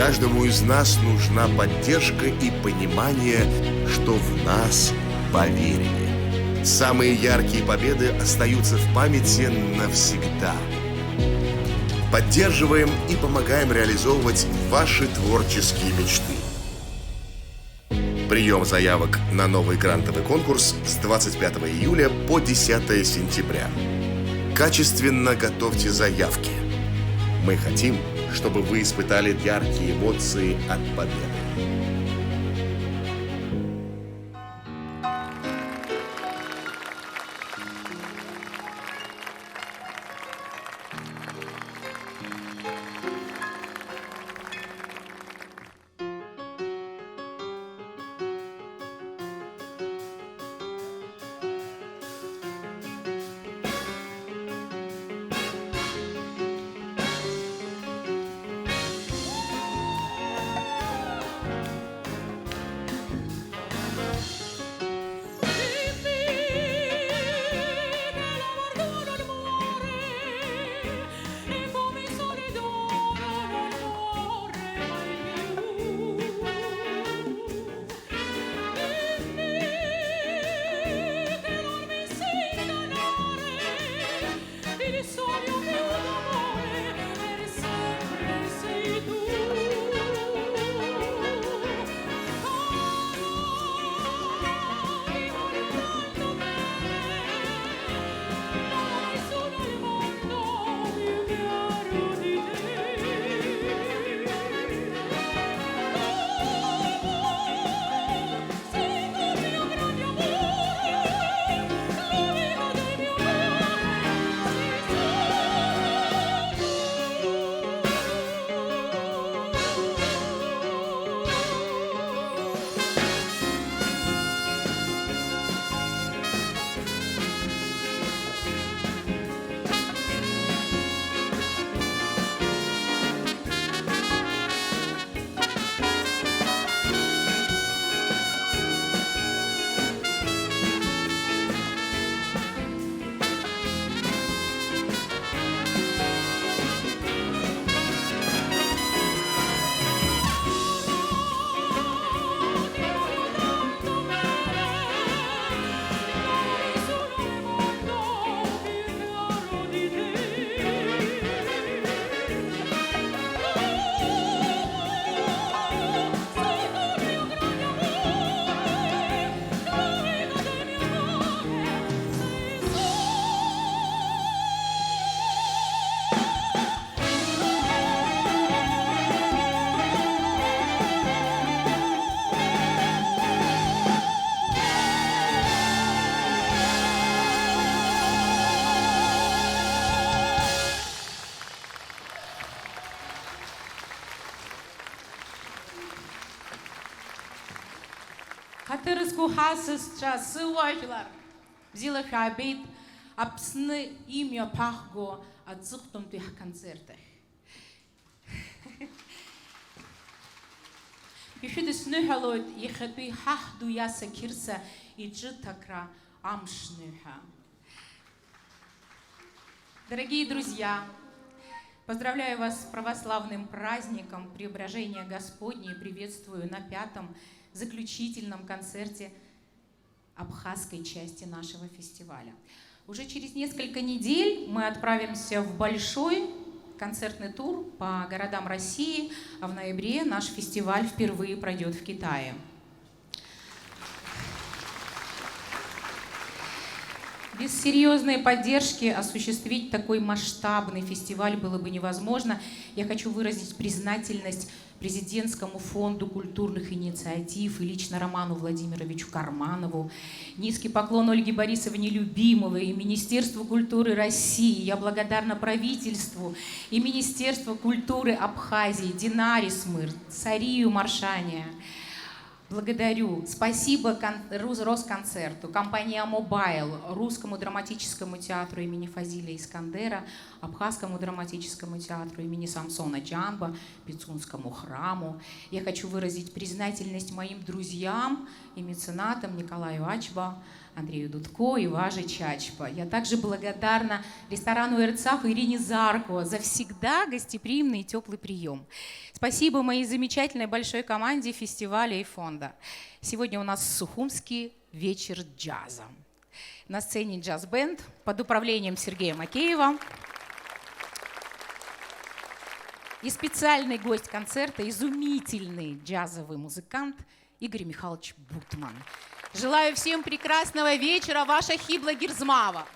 Каждому из нас нужна поддержка и понимание, что в нас поверили. Самые яркие победы остаются в памяти навсегда. Поддерживаем и помогаем реализовывать ваши творческие мечты. Прием заявок на новый грантовый конкурс с 25 июля по 10 сентября. Качественно готовьте заявки. Мы хотим, чтобы вы испытали яркие эмоции от победы. Хатырыску хасысча сыважлар. Взила хабит, апсны имя пахго, отзухтом тих концертах. Бифиды снюхалойд, ехатуй хахду яса кирса и джитакра амшнюха. Дорогие друзья, поздравляю вас с православным праздником Преображения Господне и приветствую на 5-м заключительном концерте абхазской части нашего фестиваля. Уже через несколько недель мы отправимся в большой концертный тур по городам России, а в ноябре наш фестиваль впервые пройдет в Китае. Без серьезной поддержки осуществить такой масштабный фестиваль было бы невозможно. Я хочу выразить признательность Президентскому фонду культурных инициатив и лично Роману Владимировичу Карманову. Низкий поклон Ольге Борисовне Любимовой и Министерству культуры России. Я благодарна правительству и Министерству культуры Абхазии, Динаре Смыр, Сарию Маршания. Благодарю. Спасибо Росконцерту, компании «Амобайл», Русскому драматическому театру имени Фазиля Искандера, Абхазскому драматическому театру имени Самсона Джамба, Пицунскому храму. Я хочу выразить признательность моим друзьям и меценатам Николаю Ачба, Андрею Дудко и Важе Чачпа. Я также благодарна ресторану «Эрцах» и Ирине Зарко за всегда гостеприимный и теплый прием. Спасибо моей замечательной большой команде фестиваля и фонда. Сегодня у нас сухумский вечер джаза. На сцене джаз-бенд под управлением Сергея Макеева. И специальный гость концерта, изумительный джазовый музыкант Игорь Михайлович Бутман. Желаю всем прекрасного вечера, ваша Хибла Гирзмава.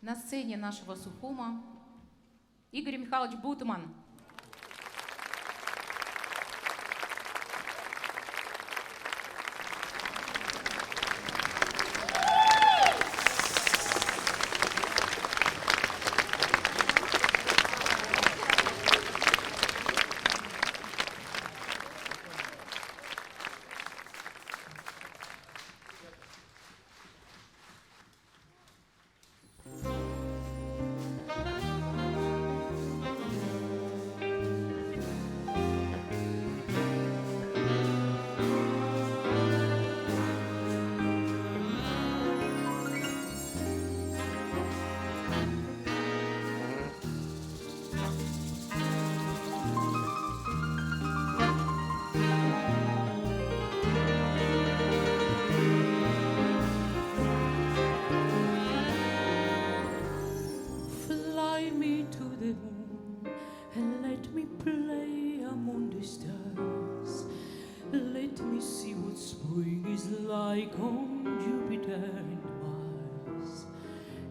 На сцене нашего Сухума Игорь Михайлович Бутман. Like on Jupiter and Mars.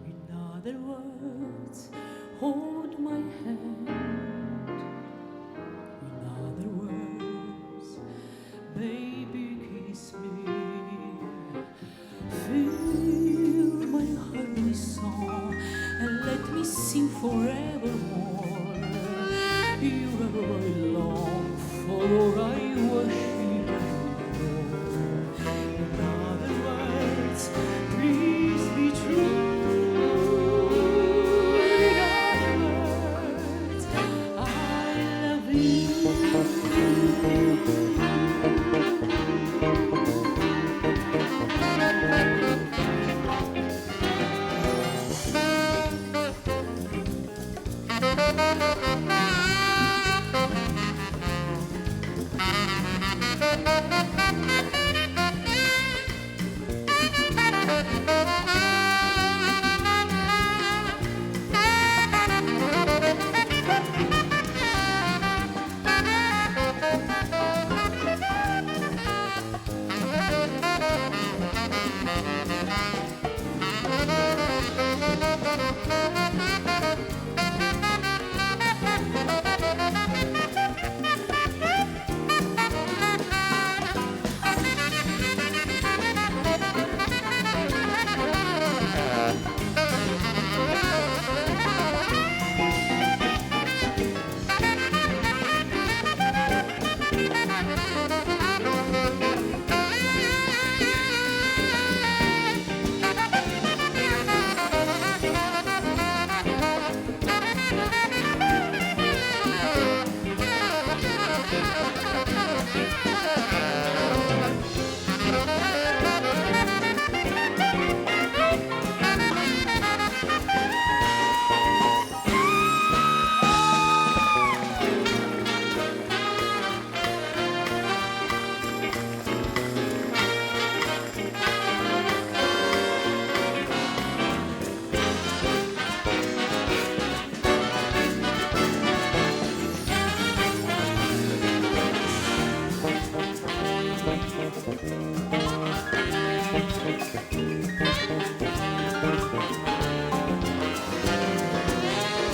In other words, hold my hand. In other words, baby, kiss me. Fill my heart with song and let me sing forevermore. long for or I worship anymore. In other words, please be true. In other words, I love you.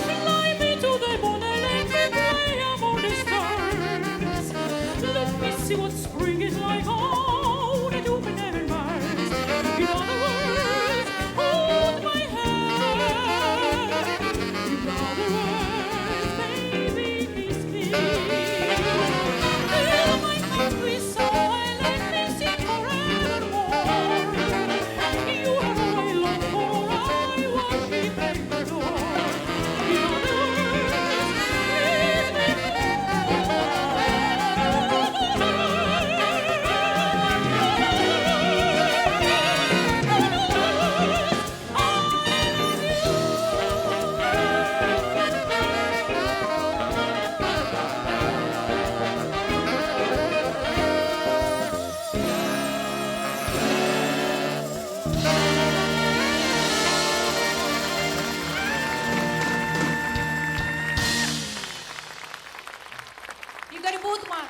Fly me to the moon and let me play among the stars. Let me see what spring is like on Jupiter and Mars. In other words, hold my hand. In other words, baby, kiss me. Fill my heart with soul and let me sing forevermore. You are all I long for, I worship and adore. In other words, please be Игорь Бутман.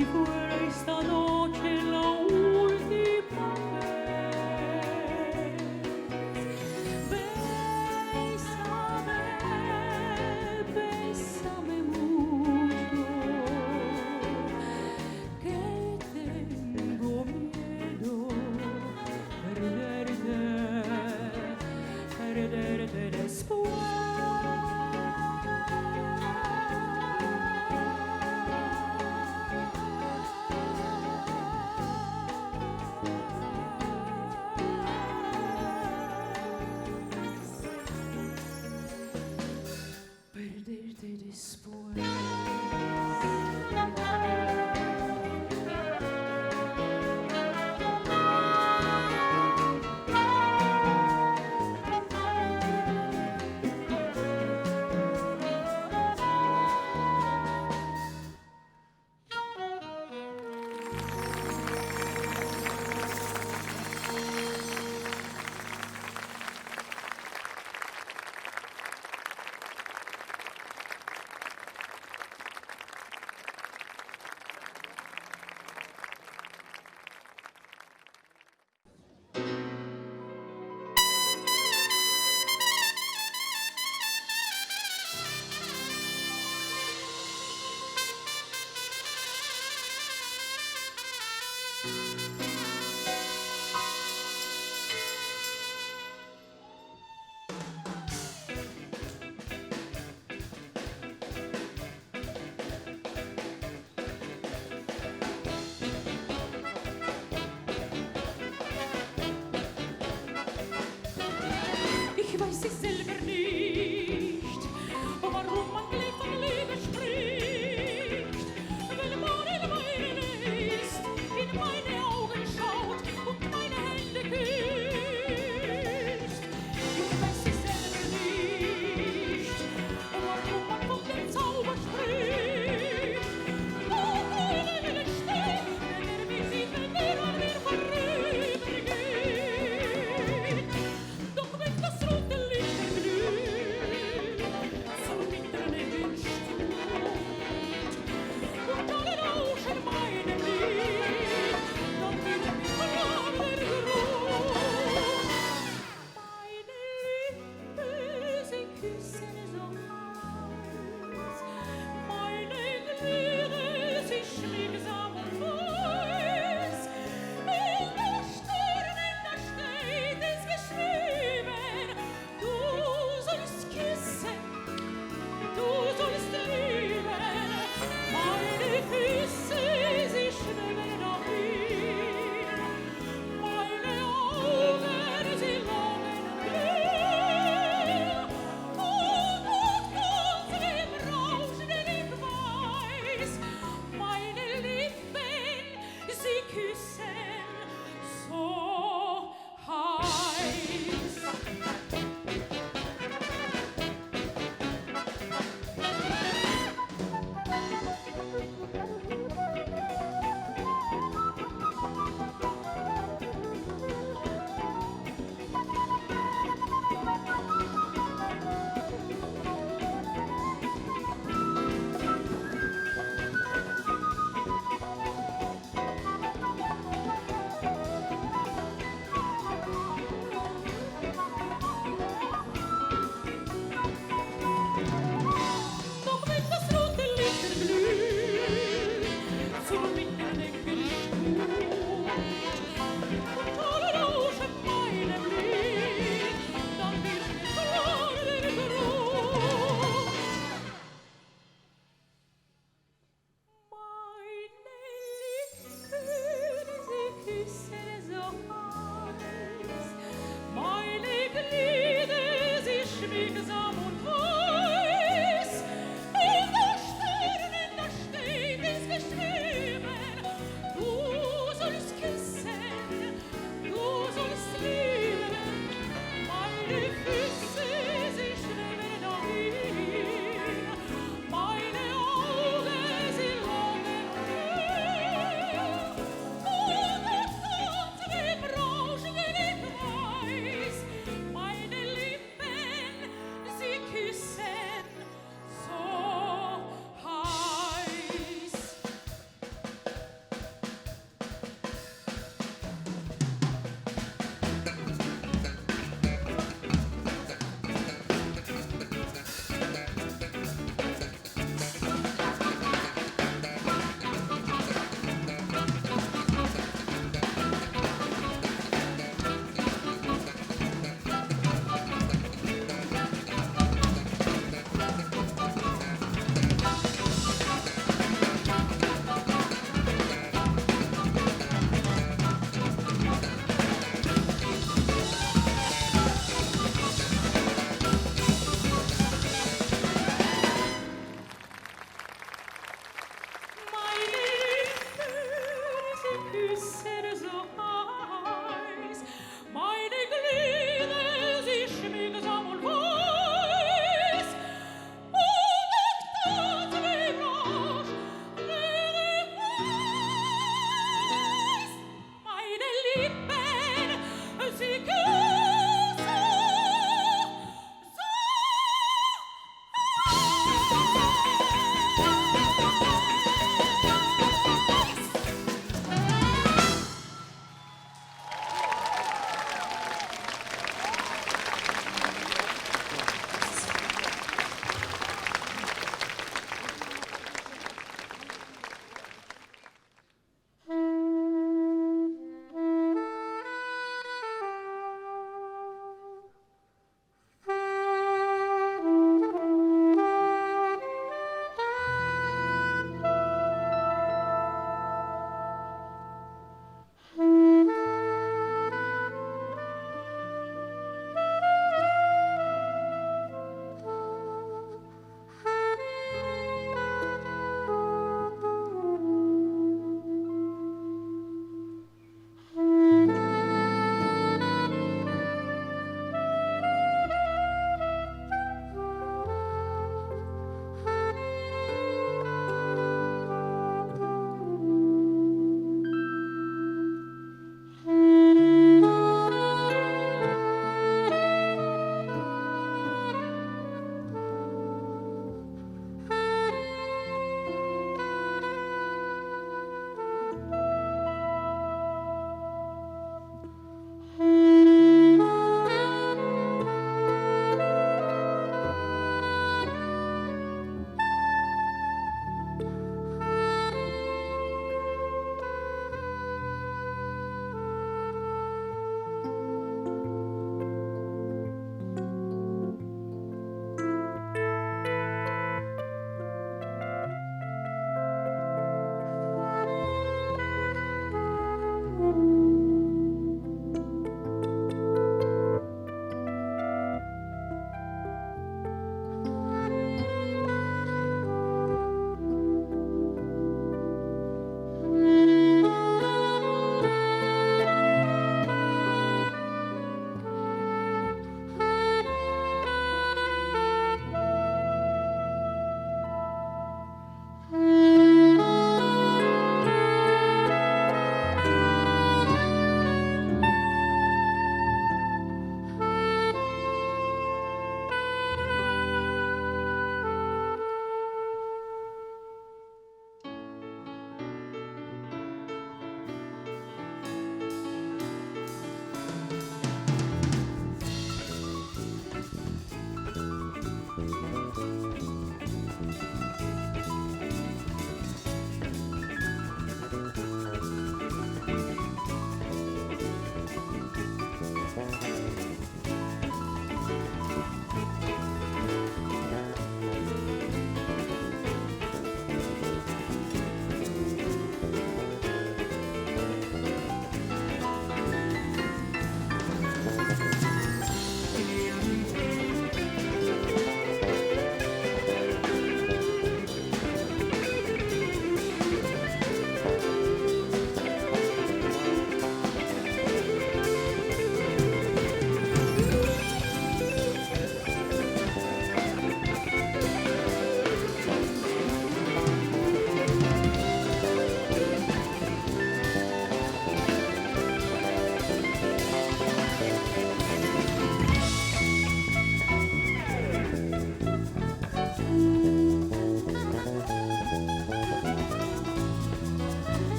si fue esta noche la última vez. Bésame, bésame mucho, que tengo miedo perderte después. Perderte después.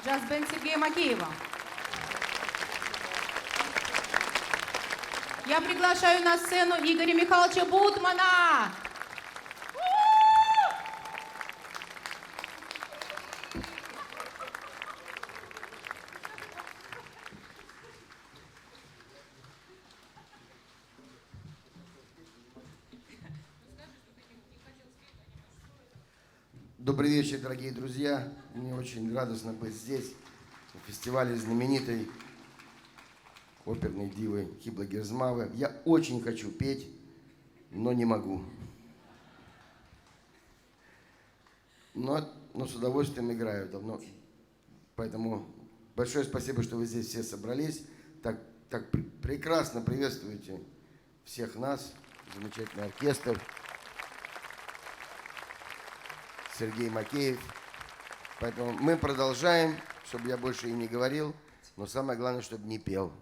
Джаз-бенд Сергея Макеева. Я приглашаю на сцену Игоря Михайловича Бутмана. Добрый вечер, дорогие друзья. Мне очень радостно быть здесь, на фестивале знаменитой оперной дивы Хиблы Герзмавы. Я очень хочу петь, но не могу. Но с удовольствием играю давно. Поэтому большое спасибо, что вы здесь все собрались. Так прекрасно приветствуете всех нас. Замечательный оркестр. Сергей Макеев. Поэтому мы продолжаем, чтобы я больше и не говорил, но самое главное, чтобы не пел.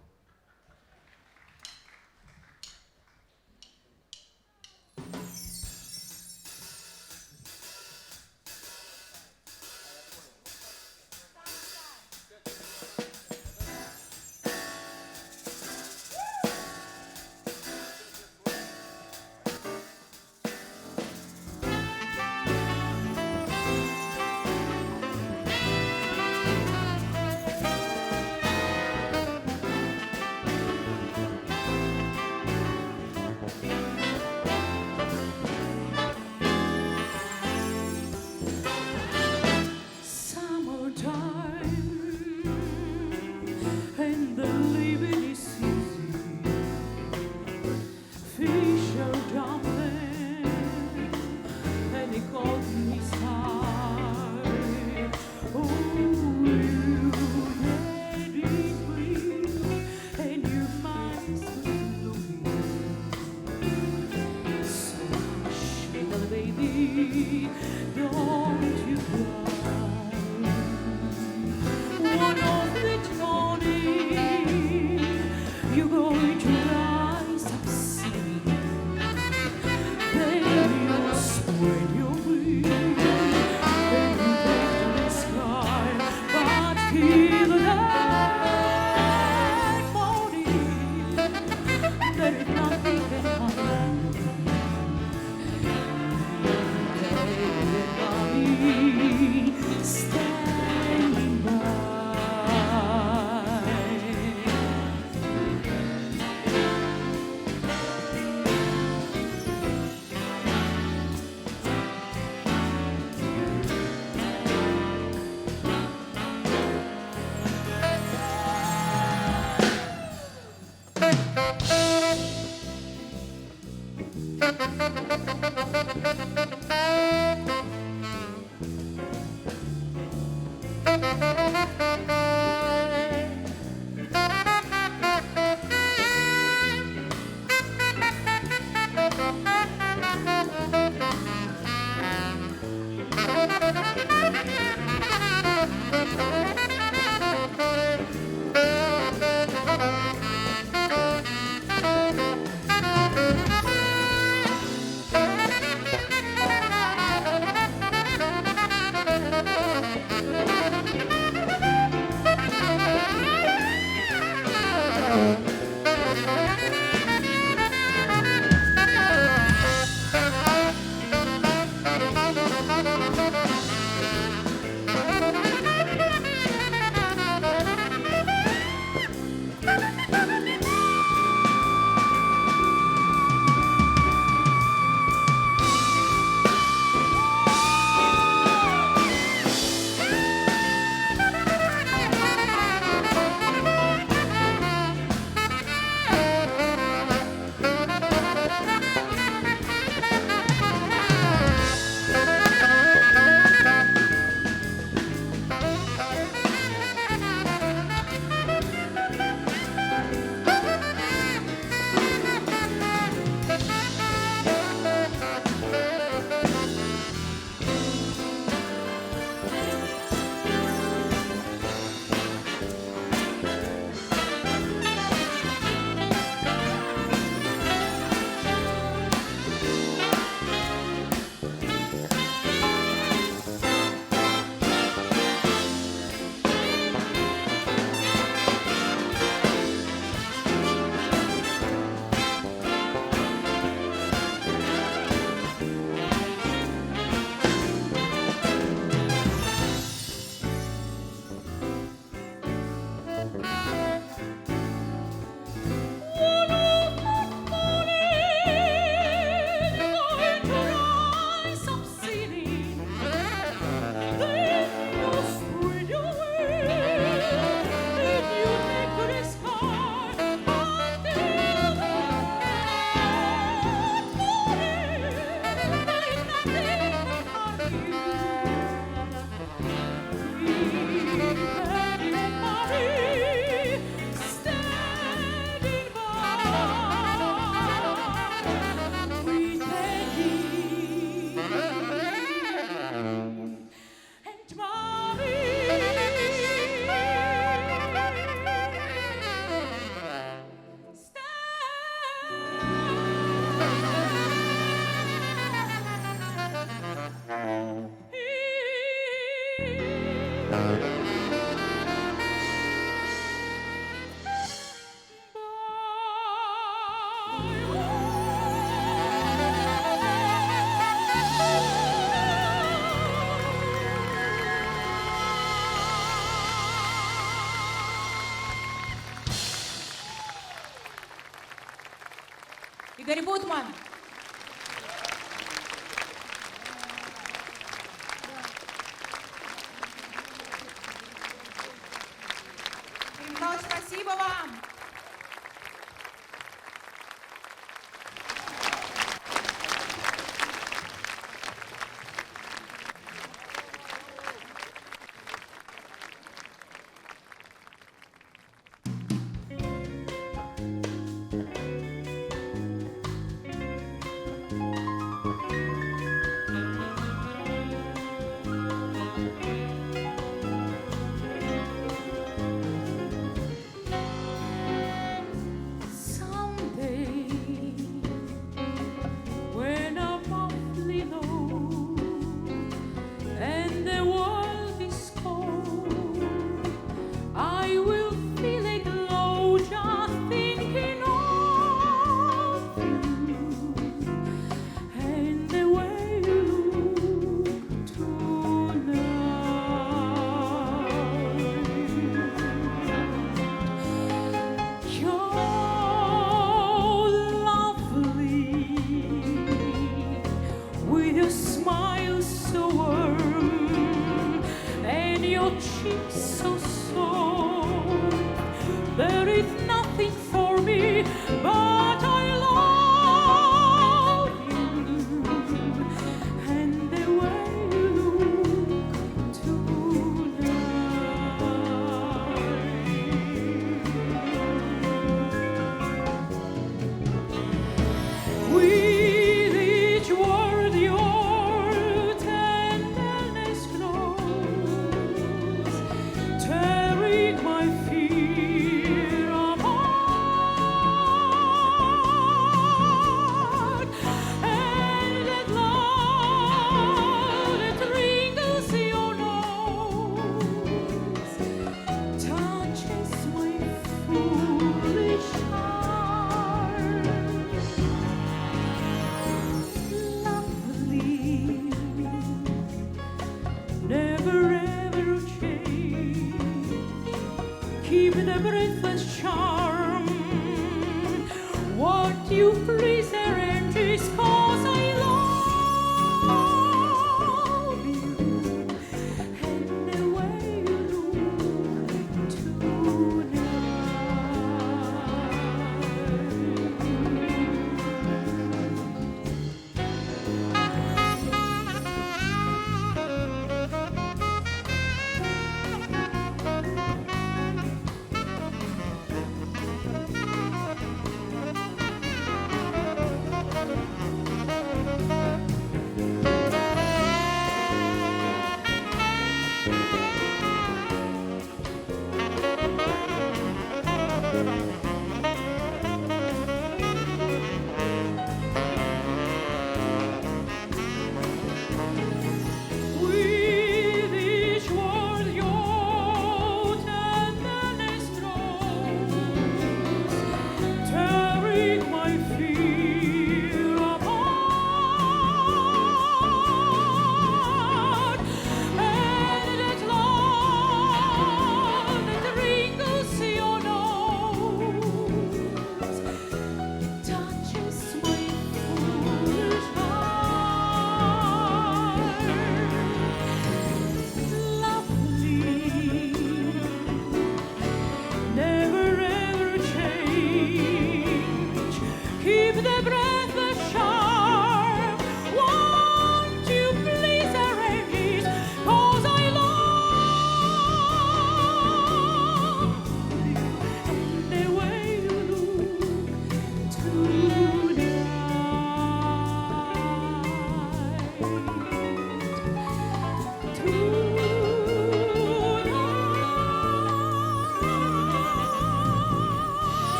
Игорь Бутман. Игорь Михайлович, спасибо вам.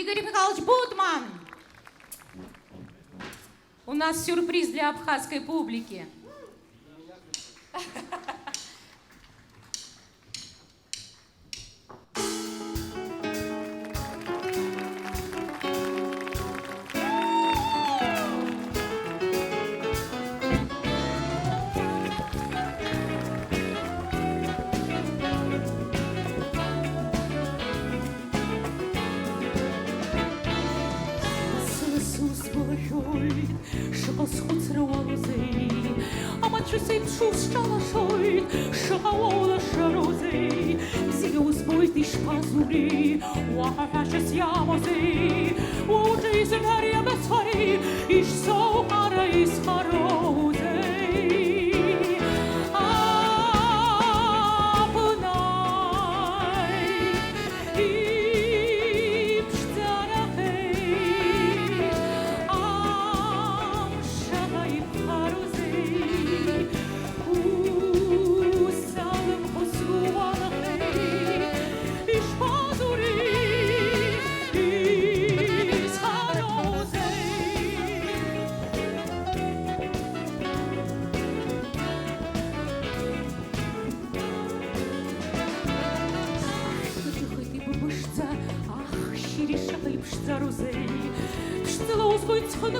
Игорь Михайлович Бутман! У нас сюрприз для абхазской публики. שחוץ חוצרו על עוזי המטרסים שוס שלשוית שחאול השרוזי זיוס בוית נשפזורי וחשס ימוזי וג'יסן הריה בספרי איש סוחר ישחרוזי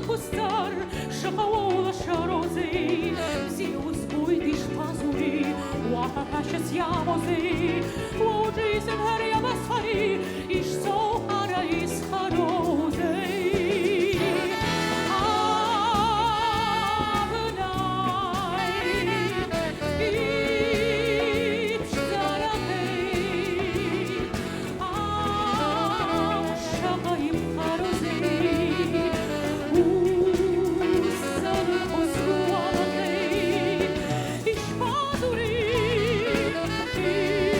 Кустар, шахаула шарози, зіус буйдиш пазурі, уахахашес ямози, лоджисен гаря басфарі, іш сохара іс харози. Thank you.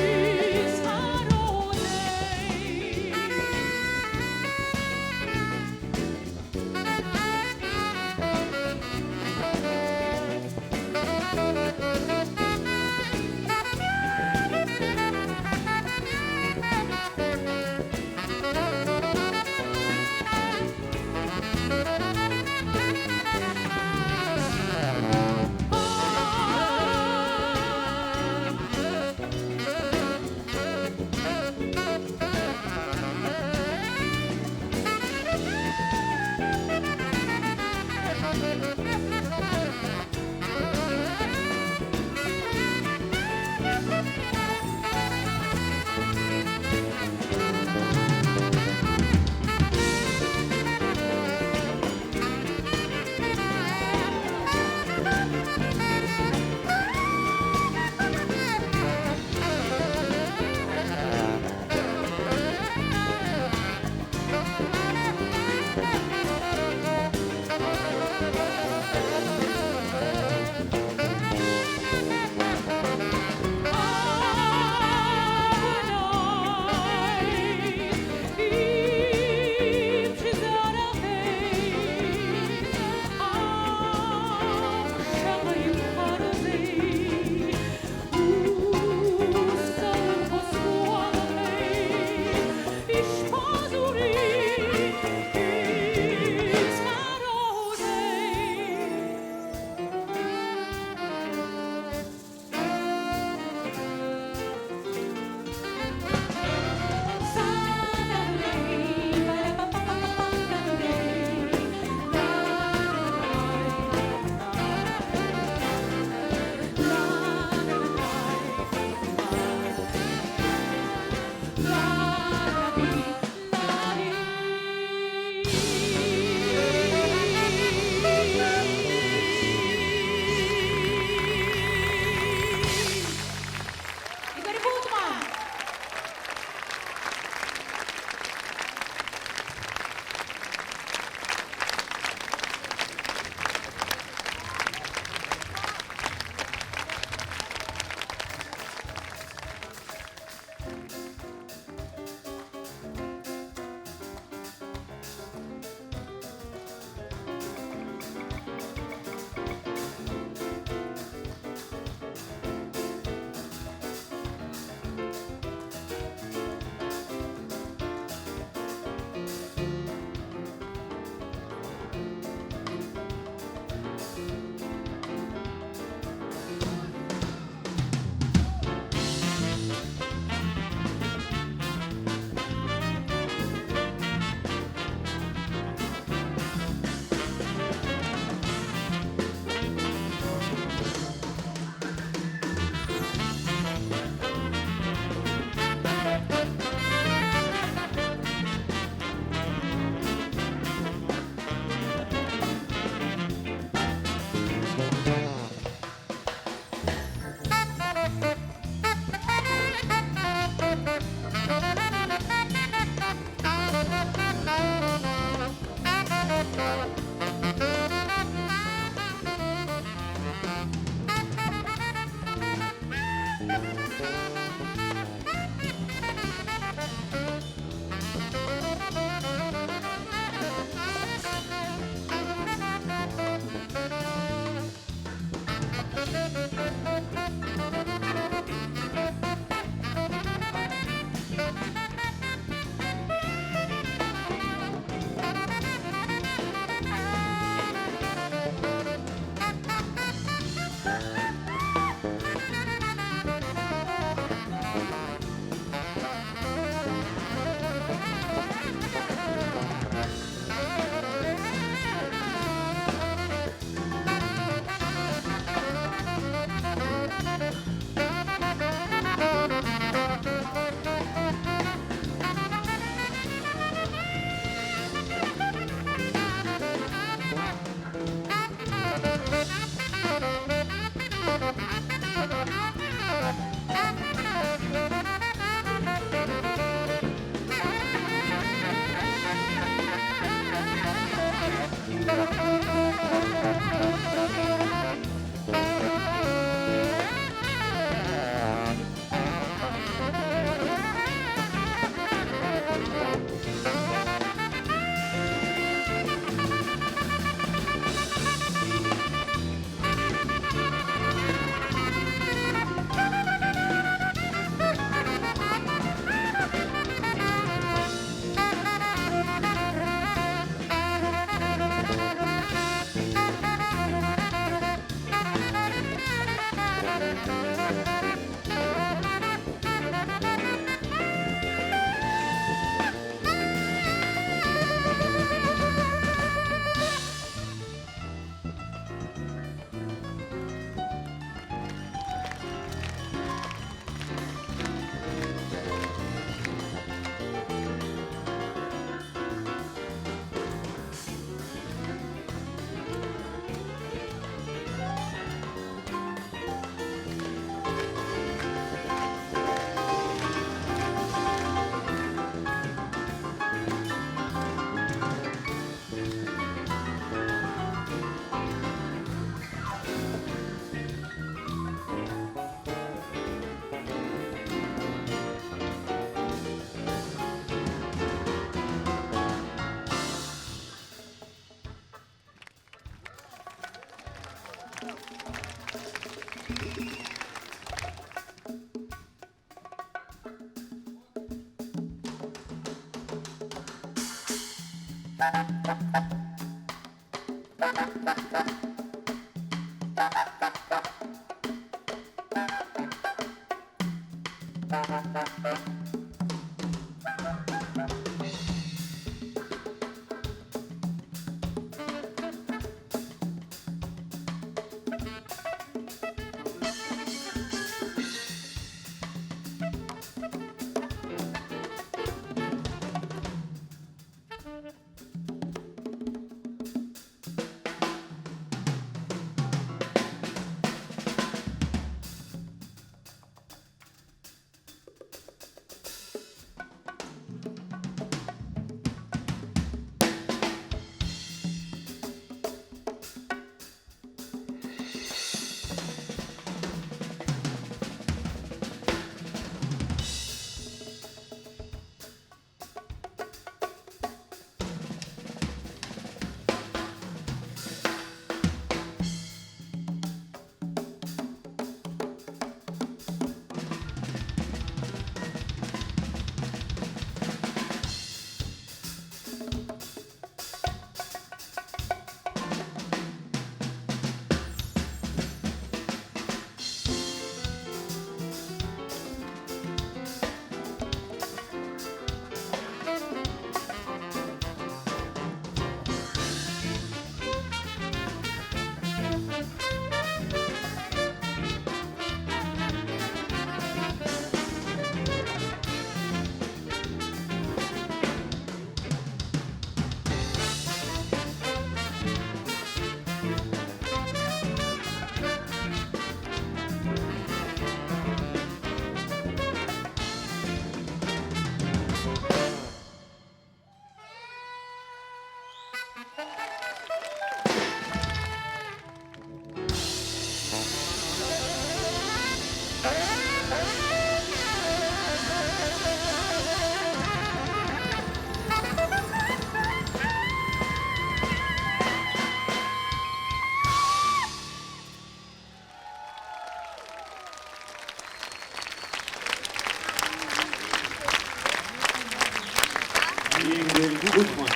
Игорь Гутман.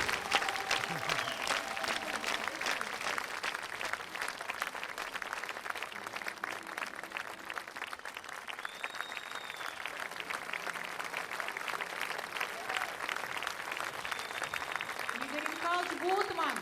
Игорь Михайлович Гутман.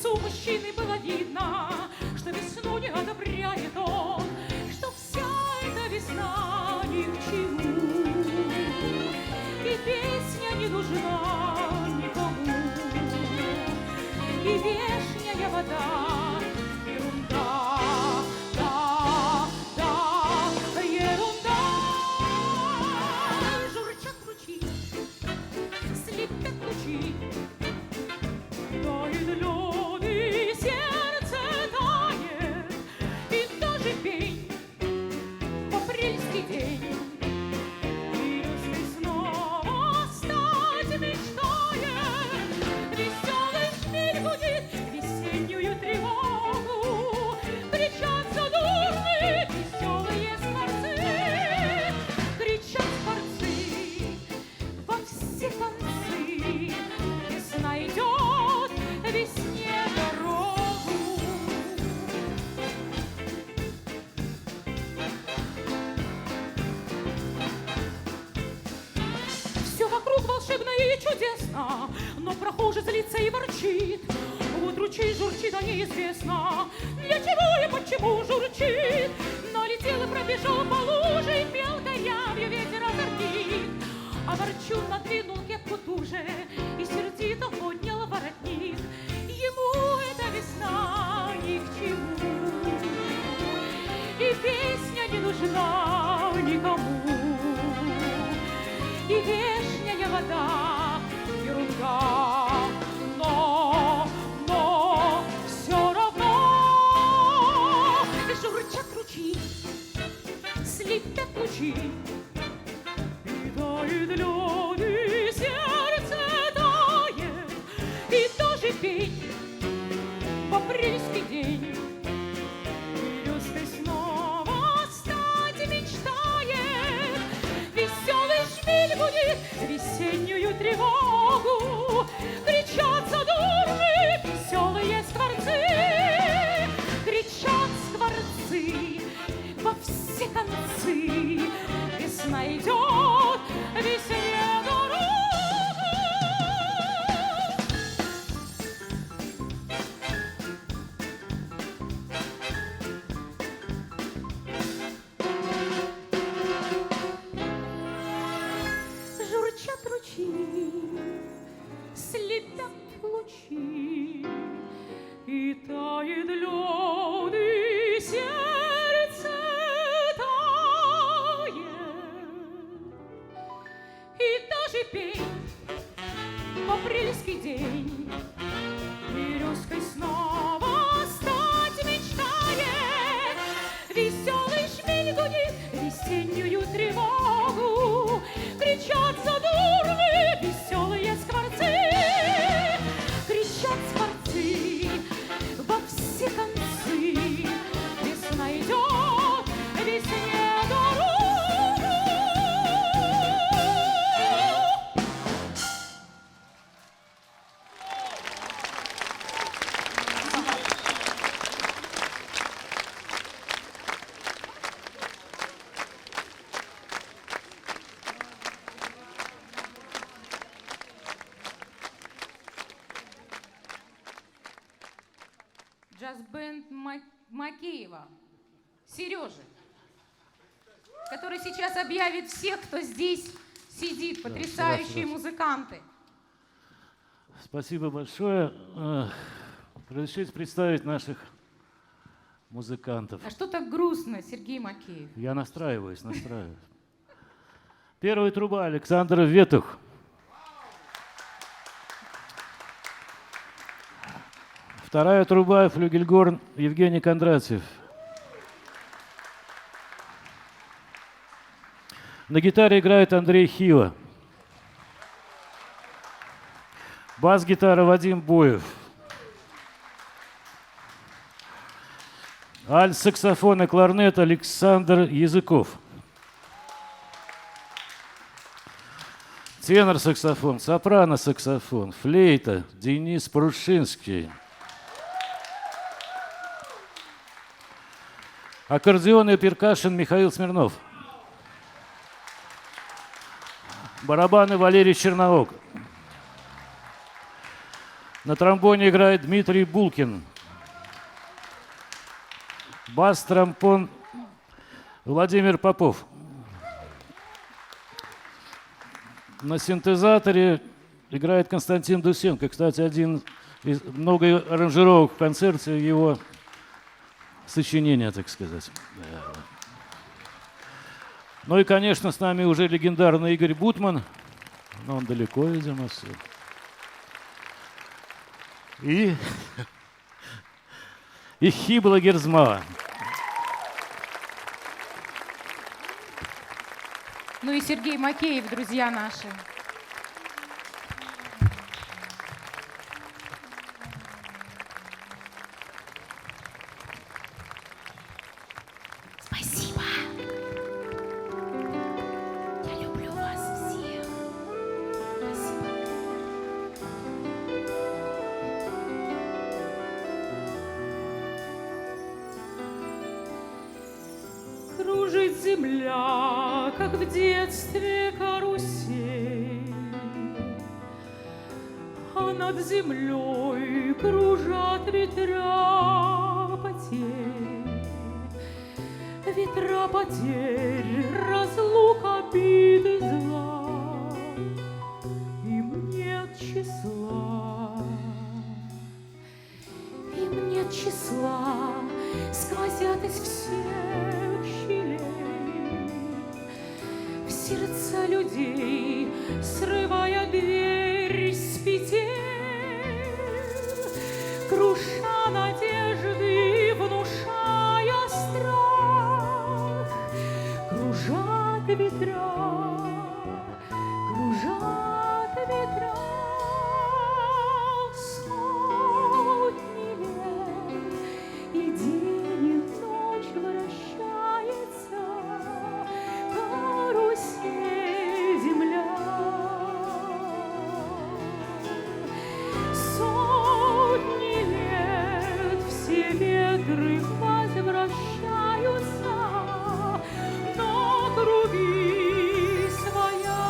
лицу мужчины было видно, что весну не одобряет он, что вся эта весна ни к чему, и песня не нужна никому, и вешняя вода ерунда, да, ерунда. Журчат ручьи, слепят лучи, тает лед, и сердце тает, и даже пень в апрельский день. И если снова стать мечтает, веселый шмель гудит весеннюю тревогу. Кричат задорные веселые скворцы, кричат скворцы во все концы. Весна идет, весне дорогу. Все вокруг волшебно и чудесно, но прохожий злится и ворчит. Вот ручей журчит, а неизвестно, для чего и почему журчит. Налетел и пробежал по луже, и мелкой явью ветер озорнит. А ворчун надвинул кепку туже и сердито поднял воротник. Ему эта весна ни к чему, и песня не нужна никому, и вешняя вода ерунда. Но все равно журчат ручьи, слепят лучи, и тает лед, и сердце тает, и тоже пень в апрельский день. И люстрой снова стать мечтает, веселый шмель гудит весеннюю тревогу. Кричат задорные веселые скворцы, кричат скворцы во все концы. Весна идет, весне дорога. Журчат ручьи, слепят лучи, и тает лед, и сердце тает, и даже пень в апрельский день. Березкой снова стать мечтает, веселый шмель гудит весеннюю тревогу. Кричат задорные веселые скворцы, кричат скворцы во все концы. Весна идет, весне дорога. Джаз-бенд Макеева, Сережи, который сейчас объявит всех, кто здесь сидит, потрясающие музыканты. Спасибо большое. Разрешите представить наших музыкантов. А что так грустно, Сергей Макеев? Я настраиваюсь. Первая труба Александр Ветух. Вторая труба флюгельгорн Евгений Кондратьев. На гитаре играет Андрей Хива. Бас-гитара Вадим Боев. Альт-саксофон и кларнет Александр Языков. Тенор-саксофон, сопрано-саксофон, флейта Денис Прушинский. Аккордеон и перкашн Михаил Смирнов. Барабаны Валерий Черноок. На тромбоне играет Дмитрий Булкин. Бас-тромбон Владимир Попов. На синтезаторе играет Константин Дусенко. Кстати, один из много аранжировок в концерте, его сочинения, так сказать. Ну и, конечно, с нами уже легендарный Игорь Бутман. Но он далеко, видимо, все. И Хибла Герзмава. Ну и Сергей Макеев, друзья наши. Спасибо. Я люблю вас всех. Спасибо. Кружит земля, как в детстве карусель, а над землей кружат ветра потерь. Ветра потерь, разлук, обиды, зла, им нет числа. Им нет числа, сквозят из всех щелей в сердца людей, срывая дверь с петель, круша надежды, внушая страх. Кружат ветра, кружат ветра. Сотни лет, и день, и ночь вращается карусель земля. Сотни лет все ветры возвращаются на круги своя.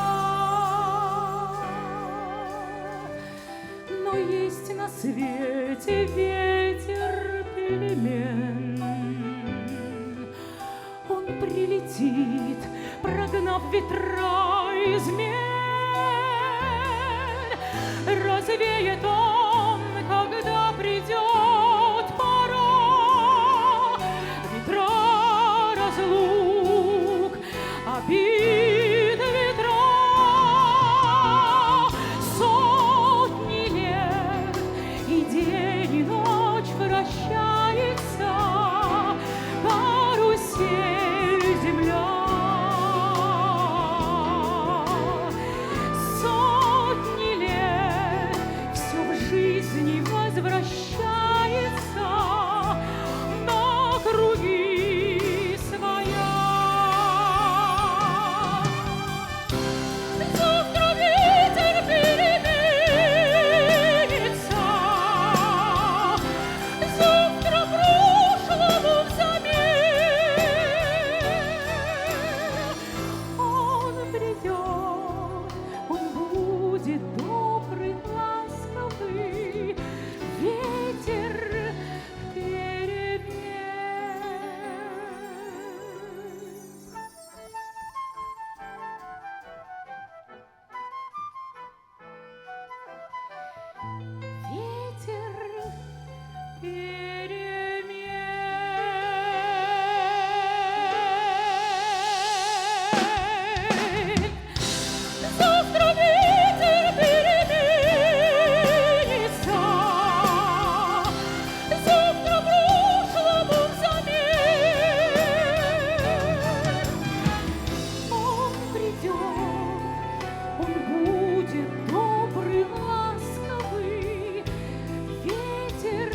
Но есть на свете ветер перемен. Он прилетит, прогнав ветра измен. Развеет он, когда придет пора. Ветра разлук, обид, ветра. Сотни лет, и день, и ночь вращается карусель земля. Сотни лет все в жизни возвращается на круги своя. Завтра ветер переменится, завтра прошлому взамен. Он придет, он будет добрый, ласковый, ветер перемен. Ветер перемен. Завтра ветер переменится, завтра прошлому взамен. Он придет, он будет добрый, ласковый, ветер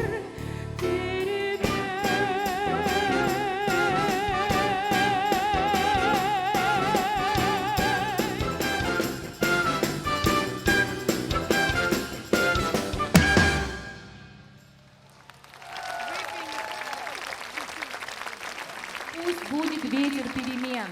Пусть будет ветер перемен.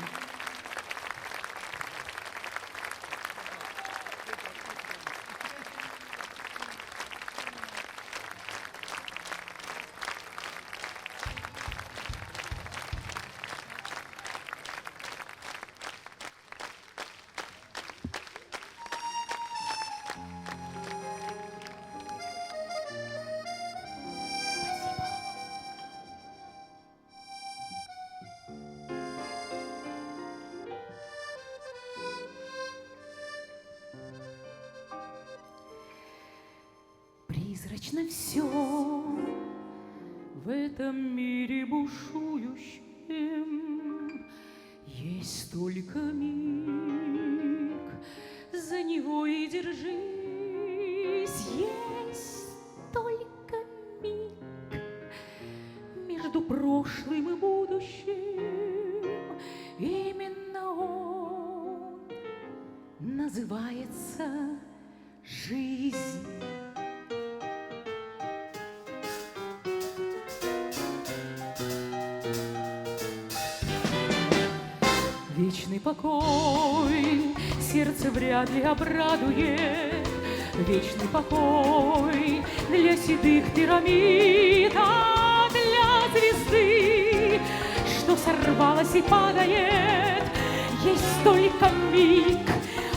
Прозрачно все в этом мире бушующем. Есть только миг, за него и держись. Есть только миг между прошлым и будущим. Именно он называется жизнь. Вечный покой сердце вряд ли обрадует. Вечный покой для седых пирамид, а для звезды, что сорвалась и падает, есть только миг,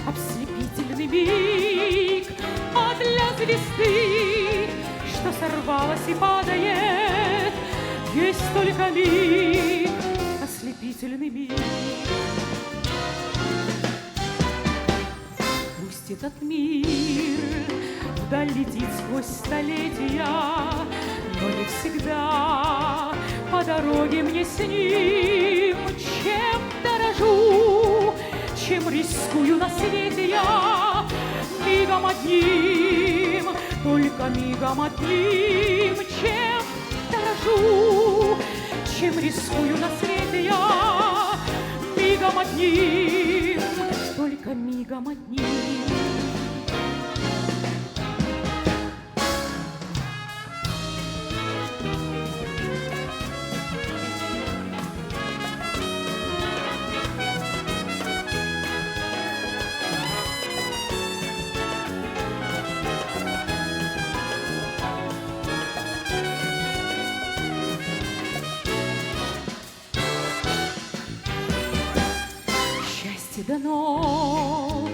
ослепительный миг. А для звезды, что сорвалась и падает, есть только миг, ослепительный миг. Пусть этот мир вдаль летит сквозь столетия, но не всегда по дороге мне с ним. Чем дорожу, чем рискую на свете я, мигом одним, только мигом одним. Чем дорожу, чем рискую на свете я, мигом одним, только мигом одним. Счастье дано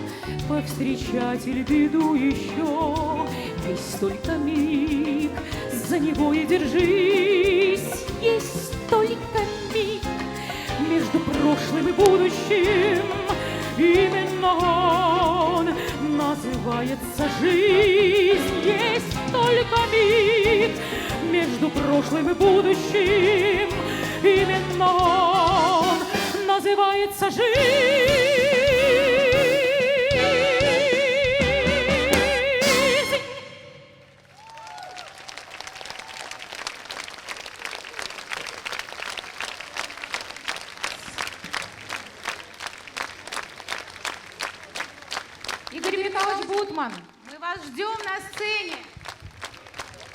повстречать или беду еще. Есть только миг, за него и держись. Есть только миг между прошлым и будущим. Именно он называется жизнь. Есть только миг между прошлым и будущим. Именно он называется жизнь. Игорь Михайлович Бутман, мы вас ждем на сцене.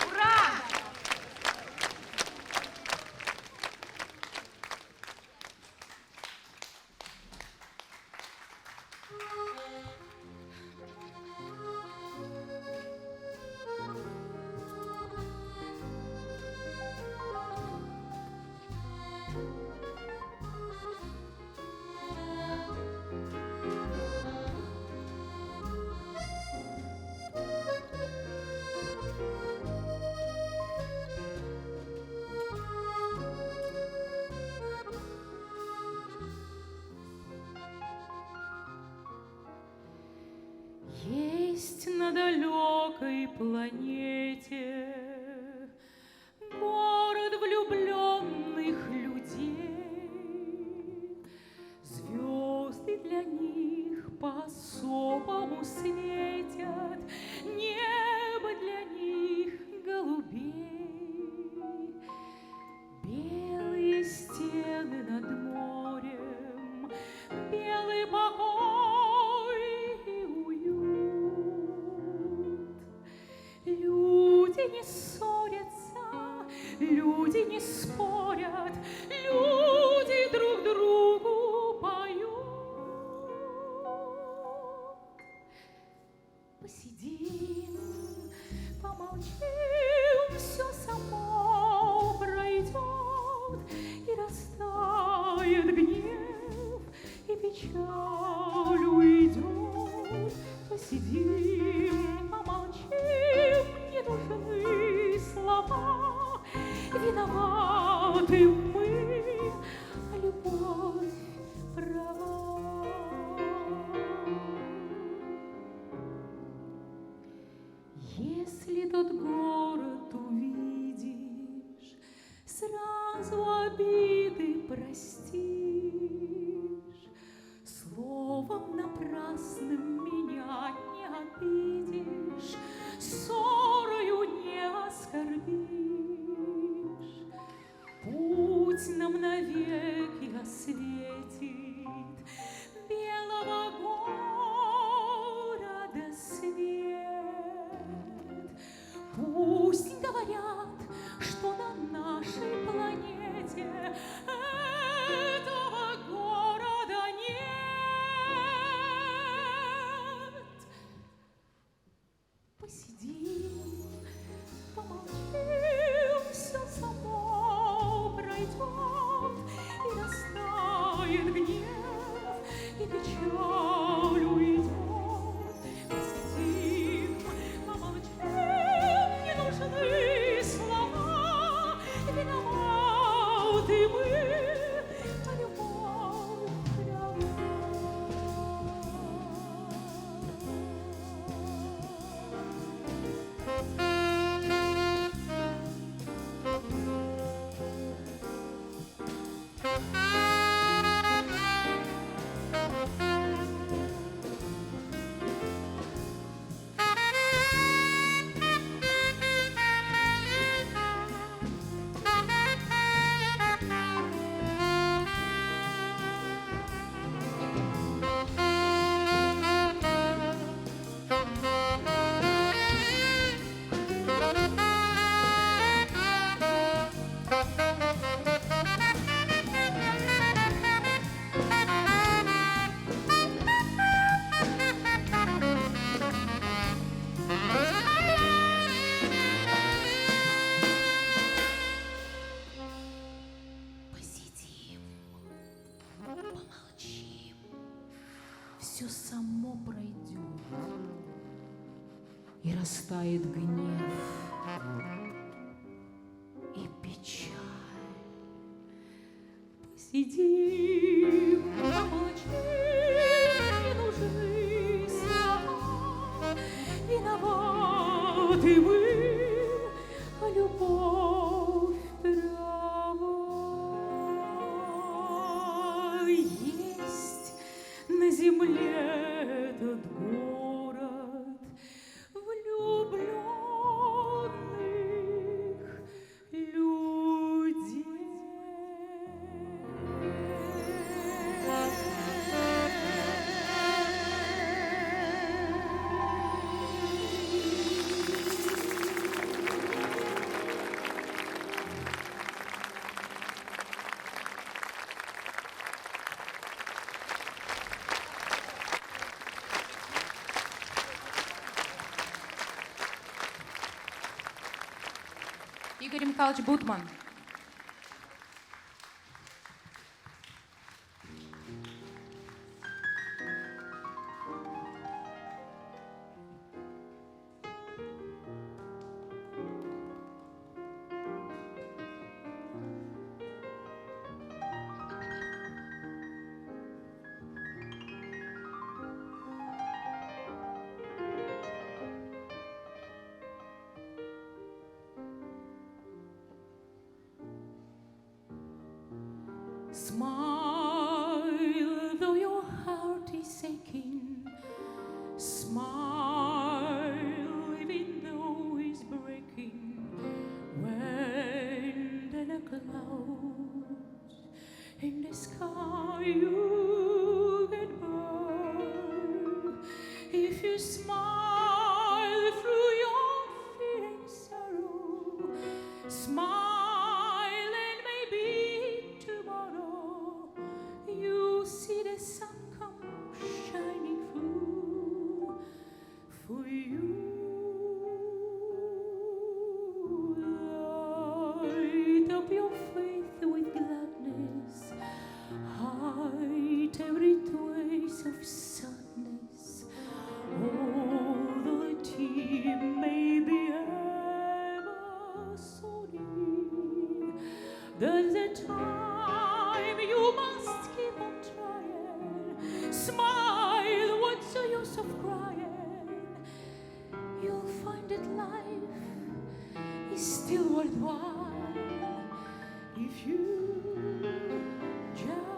Ура! Есть на далекой планете город влюбленных людей. Звезды для них по-особому светят, небо для них голубей. Белые стены над морем, белый покой и уют. Люди не ссорятся, люди не спорят, люди друг другу поют. Посидим, помолчим, все само пройдет, и растает гнев, и печаль уйдет. Посидим, помолчим, не нужны слова, виноваты мы, а любовь права. Если тот город все само пройдет, и растает гнев и печаль. Посидим, помолчим, не нужны слова. Виноваты мы, а любовь права. Есть на земле этот город влюбленных людей. Игорь Михайлович Бутман. Smile, though your heart is aching. Smile, even though it's breaking. Wind and a cloud in the sky, you get burned. If you smile through your fear and sorrow, smile. The sun come shining through for you. Light up your faith with gladness, hide every trace of sadness. Although the tear may be ever so near, there's a time you must keep on trying. Smile, what's the use of crying? You'll find that life is still worthwhile if you just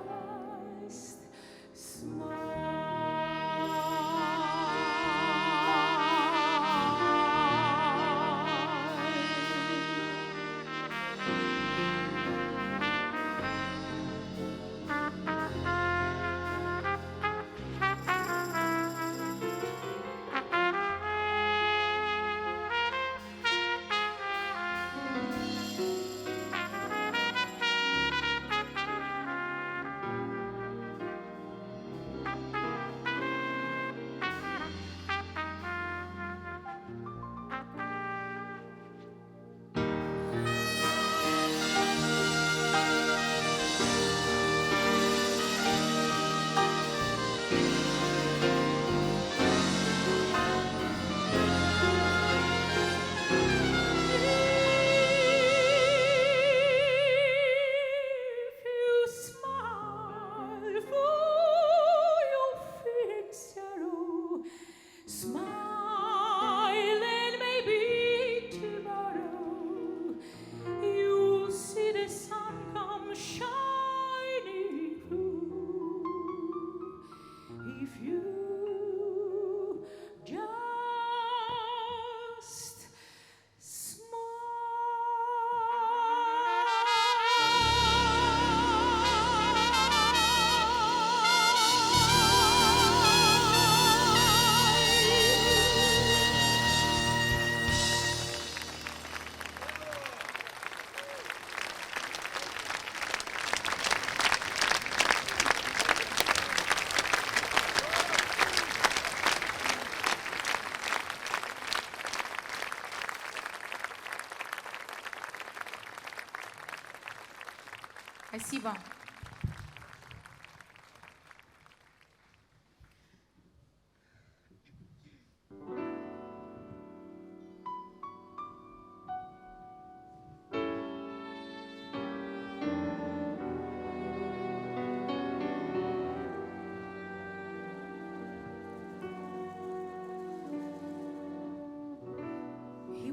Спасибо.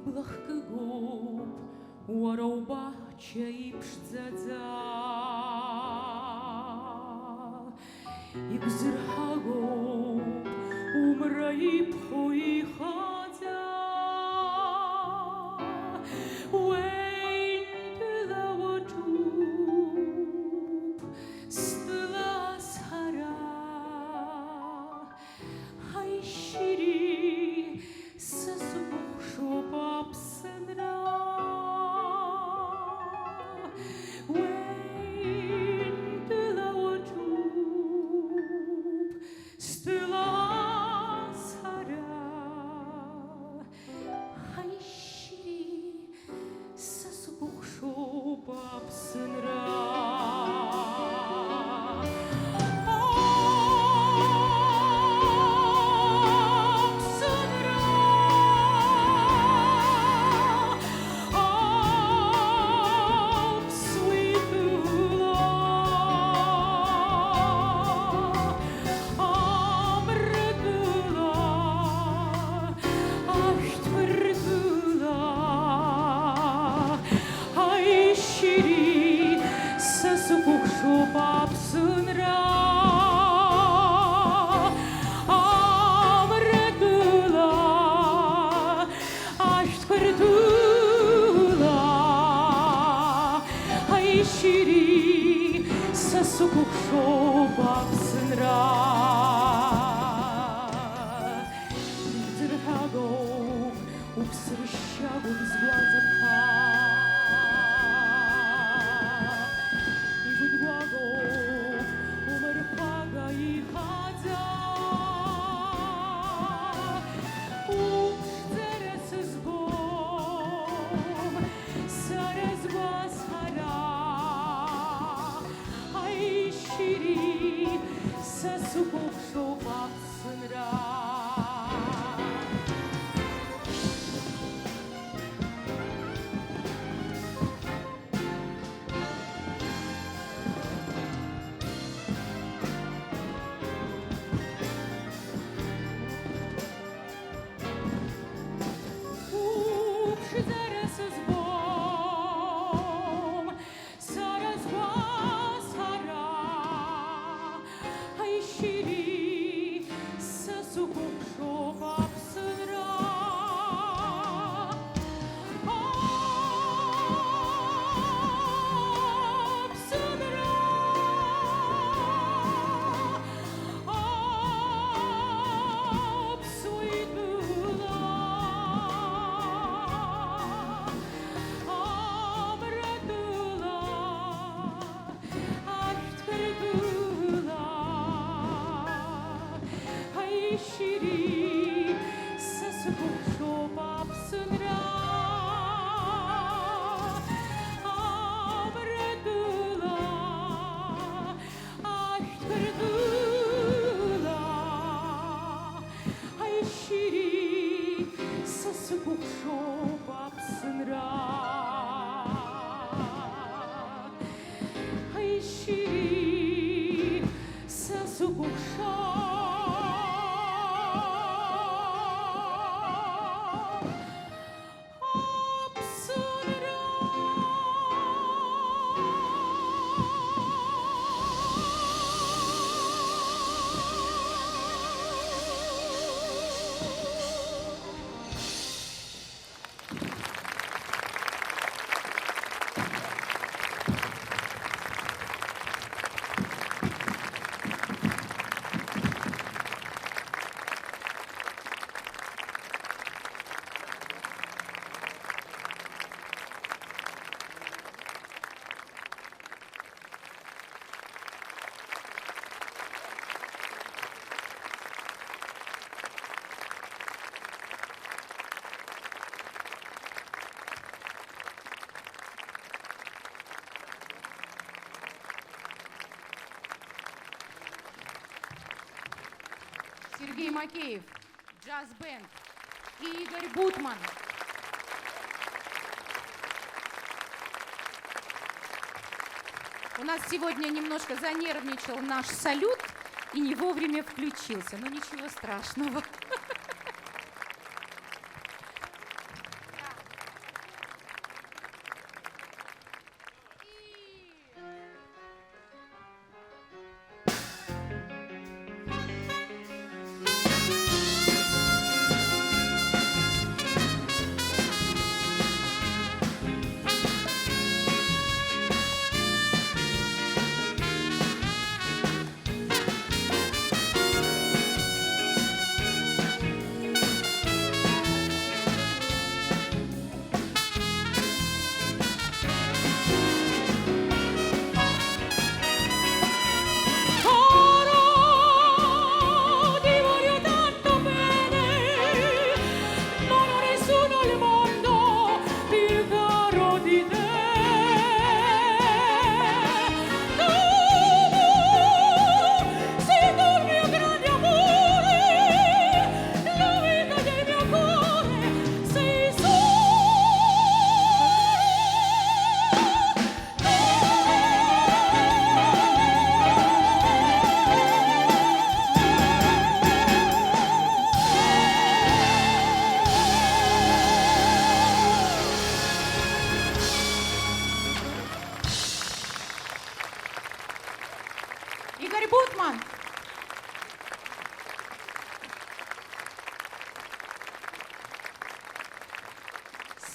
בלחגגו ורובה צ'ייפשדזה יגזרחגו ומראי פחוי חדזה ואין תלוותוב סטלס הרה הישירי ססבוך שופאפ סנרה ואין תלוותוב סטלס הרה הישירי ססבוך שופאפ סנרה Сергей Макеев, джаз-бенд и Игорь Бутман. У нас сегодня немножко занервничал наш салют и не вовремя включился, но ничего страшного.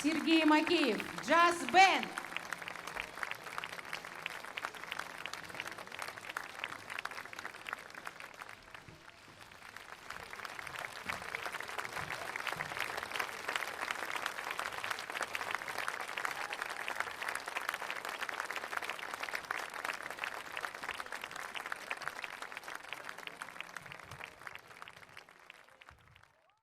Сергей Макеев, джаз-бенд.